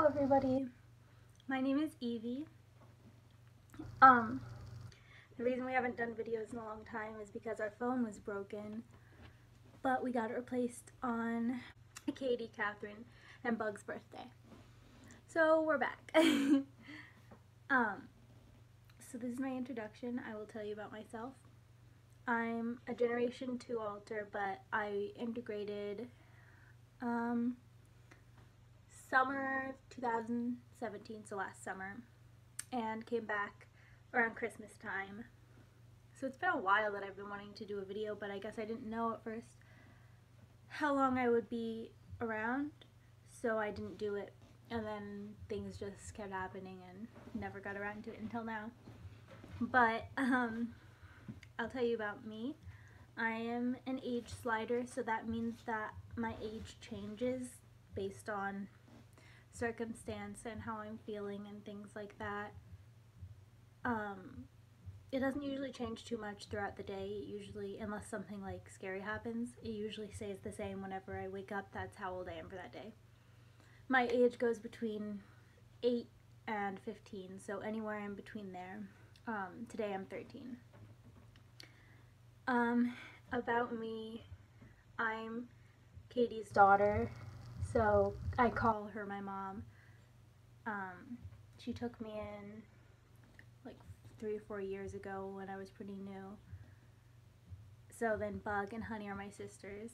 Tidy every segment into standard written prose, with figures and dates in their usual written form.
everybody. My name is Evie. Um, the reason we haven't done videos in a long time is because our phone was broken, but we got it replaced on Katie, Catherine, and Bug's birthday. So we're back. um, so this is my introduction. I will tell you about myself. I'm a Generation 2 alter, but I integrated summer 2017, so last summer, and came back around Christmas time. So it's been a while that I've been wanting to do a video, but I guess I didn't know at first how long I would be around, so I didn't do it. And then things just kept happening and never got around to it until now. But I'll tell you about me. I am an age slider, so that means that my age changes based on circumstance and how I'm feeling and things like that. It doesn't usually change too much throughout the day. It usually, unless something like scary happens, it usually stays the same whenever I wake up. That's how old I am for that day. My age goes between 8 and 15, so anywhere in between there. Today I'm 13. About me, I'm Katie's daughter, so I call her my mom. She took me in like 3 or 4 years ago when I was pretty new. So then Bug and Honey are my sisters.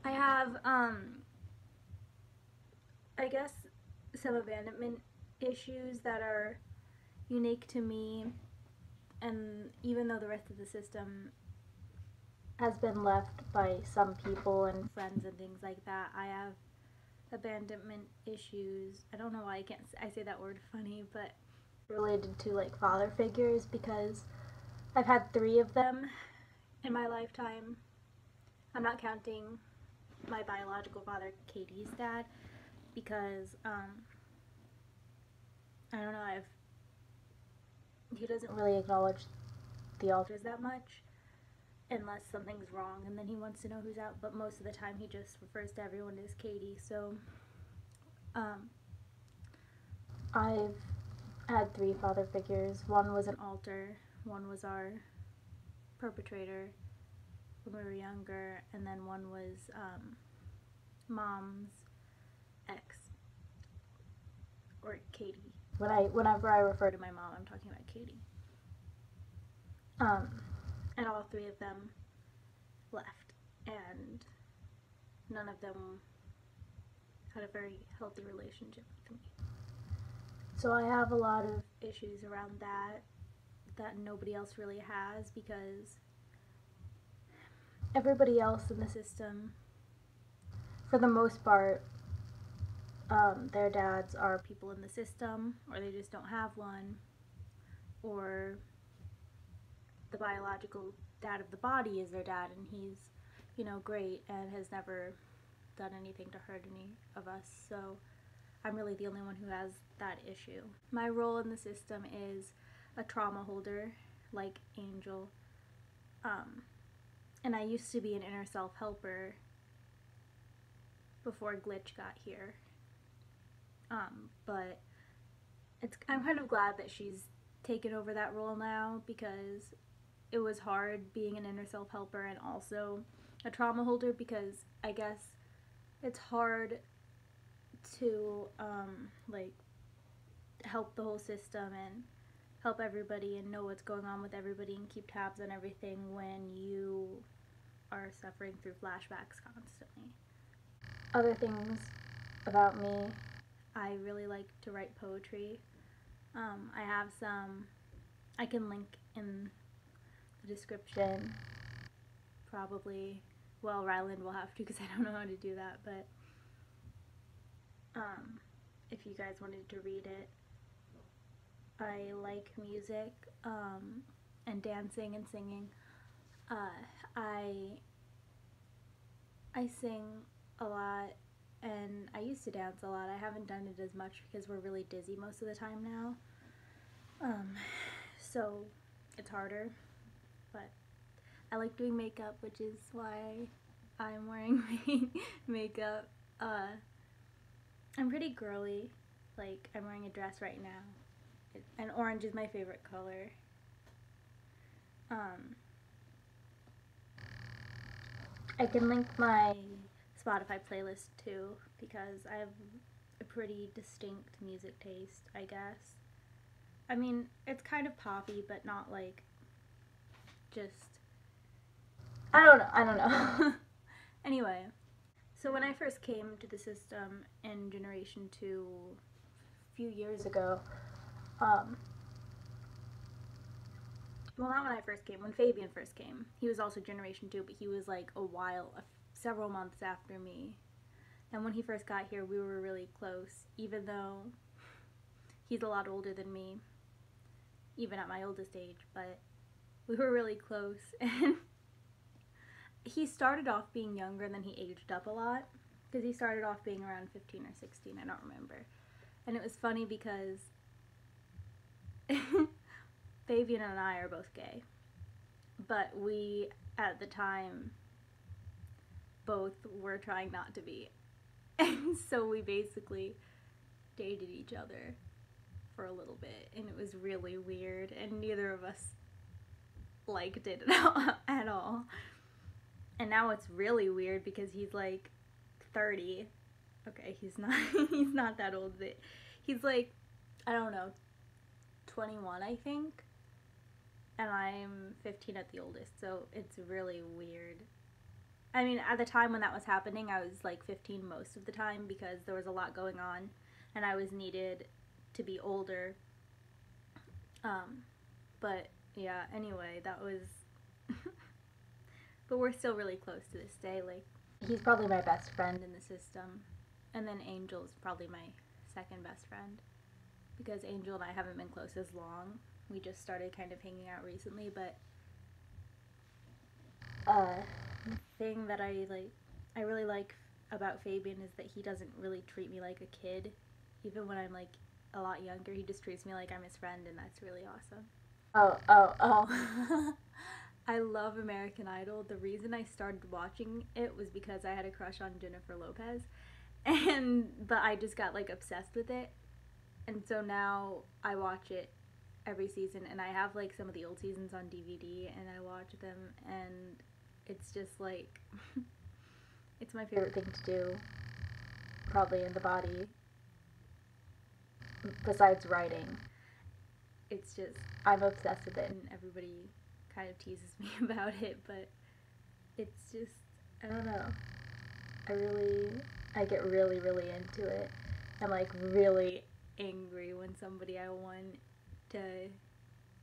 I have, I guess, some abandonment issues that are unique to me, and even though the rest of the system has been left by some people and friends and things like that, I have abandonment issues. I don't know why I say that word funny, but related to like father figures, because I've had 3 of them in my lifetime. I'm not counting my biological father, Katie's dad, because I don't know, he doesn't really acknowledge the alters that much unless something's wrong, and then he wants to know who's out, but most of the time he just refers to everyone as Katie. So I've had 3 father figures. One was an alter, one was our perpetrator when we were younger, and then one was mom's ex, or Katie. Whenever I refer to my mom, I'm talking about Katie. And all 3 of them left, and none of them had a very healthy relationship with me. So I have a lot of issues around that nobody else really has, because everybody else in the system, for the most part, their dads are people in the system, or they just don't have one, or the biological dad of the body is their dad, and he's, great and has never done anything to hurt any of us. So I'm really the only one who has that issue. My role in the system is a trauma holder, like Angel. And I used to be an inner self helper before Glitch got here. But I'm kind of glad that she's taken over that role now, because it was hard being an inner self helper and also a trauma holder, because I guess it's hard to like help the whole system and help everybody and know what's going on with everybody and keep tabs on everything when you are suffering through flashbacks constantly. Other things about me, I really like to write poetry. I have some, I can link in the description, probably. Well, Ryland will have to, because I don't know how to do that, but if you guys wanted to read it. I like music and dancing and singing. I sing a lot, and I used to dance a lot. I haven't done it as much because we're really dizzy most of the time now. So it's harder, but I like doing makeup, which is why I'm wearing makeup. I'm pretty girly. Like, I'm wearing a dress right now. And orange is my favorite color. I can link my Spotify playlist too because I have a pretty distinct music taste, I guess. I mean, it's kind of poppy, but not like just. I don't know. Anyway, so when I first came to the system in Generation 2 a few years ago, well, not when I first came, when Fabian first came. He was also Generation 2, but he was like several months after me. And when he first got here, we were really close, even though he's a lot older than me, even at my oldest age, but we were really close. And he started off being younger and then he aged up a lot, because he started off being around 15 or 16, I don't remember. And it was funny because Fabian and I are both gay, but we, at the time, both were trying not to be. And so we basically dated each other for a little bit, and it was really weird, and neither of us liked it at all. And now it's really weird because he's like 30. Okay, he's not that old, but he's like, I don't know, 21, I think. And I'm 15 at the oldest, so it's really weird. I mean, at the time when that was happening, I was like 15 most of the time because there was a lot going on and I was needed to be older. But yeah, anyway, that was. But we're still really close to this day. Like, he's probably my best friend in the system. And then Angel's probably my second best friend. Because Angel and I haven't been close as long. We just started kind of hanging out recently, but thing that I really like about Fabian is that he doesn't really treat me like a kid. Even when I'm like a lot younger, he just treats me like I'm his friend, and that's really awesome. Oh. I love American Idol. The reason I started watching it was because I had a crush on Jennifer Lopez, but I just got like obsessed with it, and so now I watch it every season, and I have like some of the old seasons on DVD, and I watch them, and it's just like it's my favorite thing to do, probably in the body, besides writing. It's just, I'm obsessed with it, and everybody kind of teases me about it, but it's just, I don't know. I get really, really into it. I'm like really angry when somebody I want to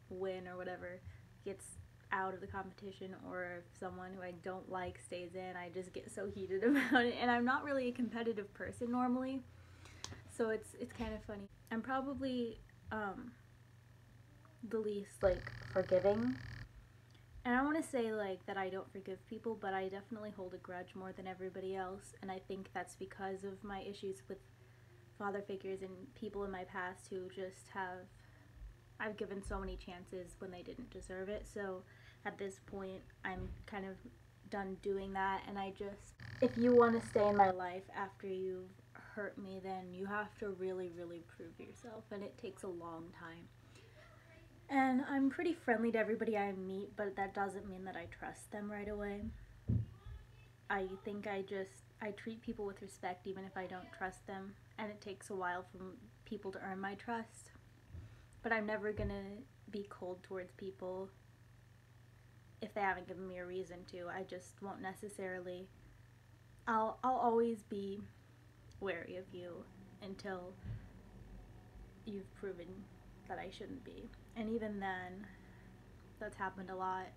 win or whatever gets out of the competition, or if someone who I don't like stays in. I just get so heated about it, and I'm not really a competitive person normally, so it's kind of funny. I'm probably the least like forgiving, and I want to say like that I don't forgive people, but I definitely hold a grudge more than everybody else, and I think that's because of my issues with father figures and people in my past who just I've given so many chances when they didn't deserve it. So at this point, I'm kind of done doing that, and if you want to stay in my life after you've hurt me, then you have to really, really prove yourself, and it takes a long time. And I'm pretty friendly to everybody I meet, but that doesn't mean that I trust them right away. I think I treat people with respect even if I don't trust them, and it takes a while for people to earn my trust. But I'm never gonna be cold towards people if they haven't given me a reason to. I just won't necessarily. I'll always be wary of you until you've proven that I shouldn't be. And even then, that's happened a lot,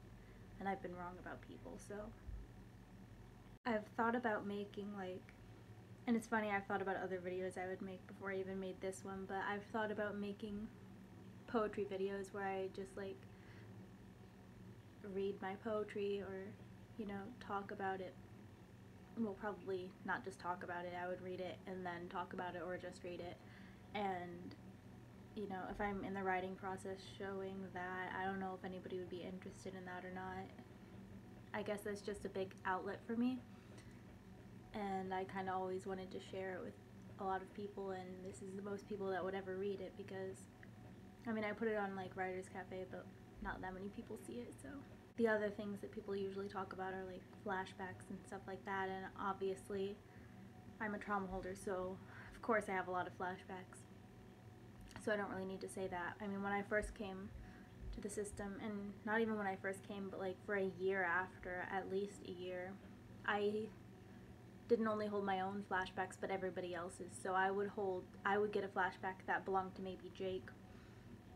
and I've been wrong about people, so. I've thought about making and it's funny, I've thought about other videos I would make before I even made this one, but I've thought about making poetry videos where I just read my poetry, or talk about it. Well, probably not just talk about it. I would read it and then talk about it, or just read it. And if I'm in the writing process, showing that. I don't know if anybody would be interested in that or not. I guess that's just a big outlet for me, and I kind of always wanted to share it with a lot of people, and this is the most people that would ever read it, because I mean, I put it on like Writers Cafe, but not that many people see it. So the other things that people usually talk about are like flashbacks and stuff like that, and obviously I'm a trauma holder, so of course I have a lot of flashbacks, so I don't really need to say that. I mean, when I first came to the system, and not even when I first came, but like for a year after, at least a year, I didn't only hold my own flashbacks, but everybody else's. So I would get a flashback that belonged to maybe Jake,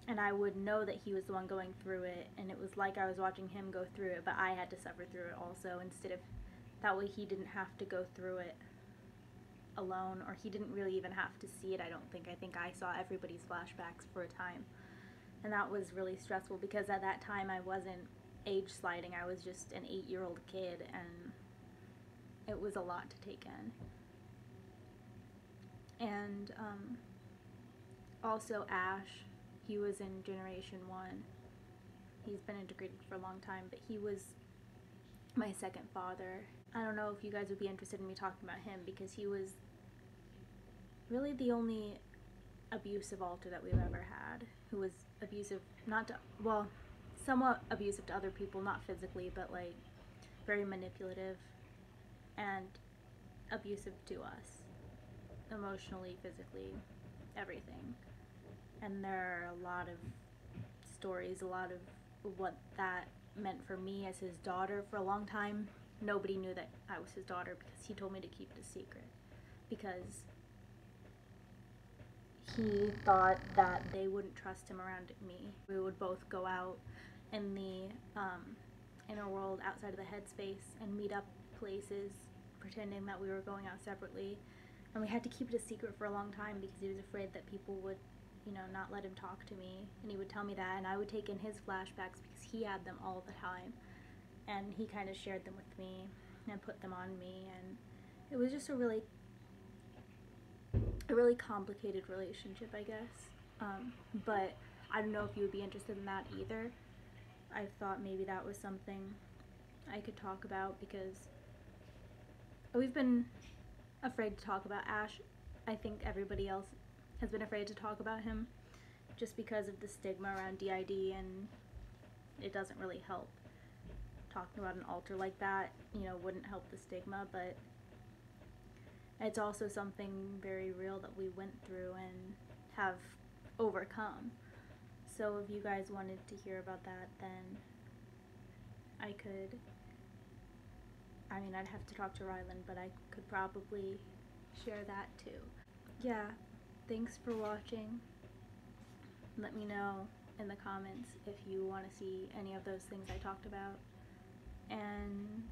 and I would know that he was the one going through it, and it was like I was watching him go through it, but I had to suffer through it also, instead of, that way he didn't have to go through it alone, or he didn't really even have to see it, I don't think. I think I saw everybody's flashbacks for a time, and that was really stressful, because at that time I wasn't age sliding, I was just an 8-year-old kid, and it was a lot to take in. And also Ash, he was in Generation 1. He's been integrated for a long time, but he was my second father. I don't know if you guys would be interested in me talking about him, because he was really the only abusive alter that we've ever had, who was abusive, not to, well, somewhat abusive to other people, not physically, but like very manipulative and abusive to us, emotionally, physically, everything. And there are a lot of stories, a lot of what that meant for me as his daughter. For a long time, nobody knew that I was his daughter, because he told me to keep it a secret, because he thought that they wouldn't trust him around me. We would both go out in the inner world outside of the headspace and meet up places, pretending that we were going out separately, and we had to keep it a secret for a long time, because he was afraid that people would, you know, not let him talk to me. And he would tell me that, and I would take in his flashbacks, because he had them all the time, and he kind of shared them with me and put them on me, and it was just a really complicated relationship, I guess. But I don't know if you would be interested in that either. I thought maybe that was something I could talk about, because we've been afraid to talk about Ash. I think everybody else has been afraid to talk about him, just because of the stigma around DID, and it doesn't really help. Talking about an alter like that, you know, wouldn't help the stigma, but it's also something very real that we went through and have overcome. So if you guys wanted to hear about that, then I could, I mean, I'd have to talk to Ryland, but I could probably share that too. Yeah, thanks for watching. Let me know in the comments if you want to see any of those things I talked about. And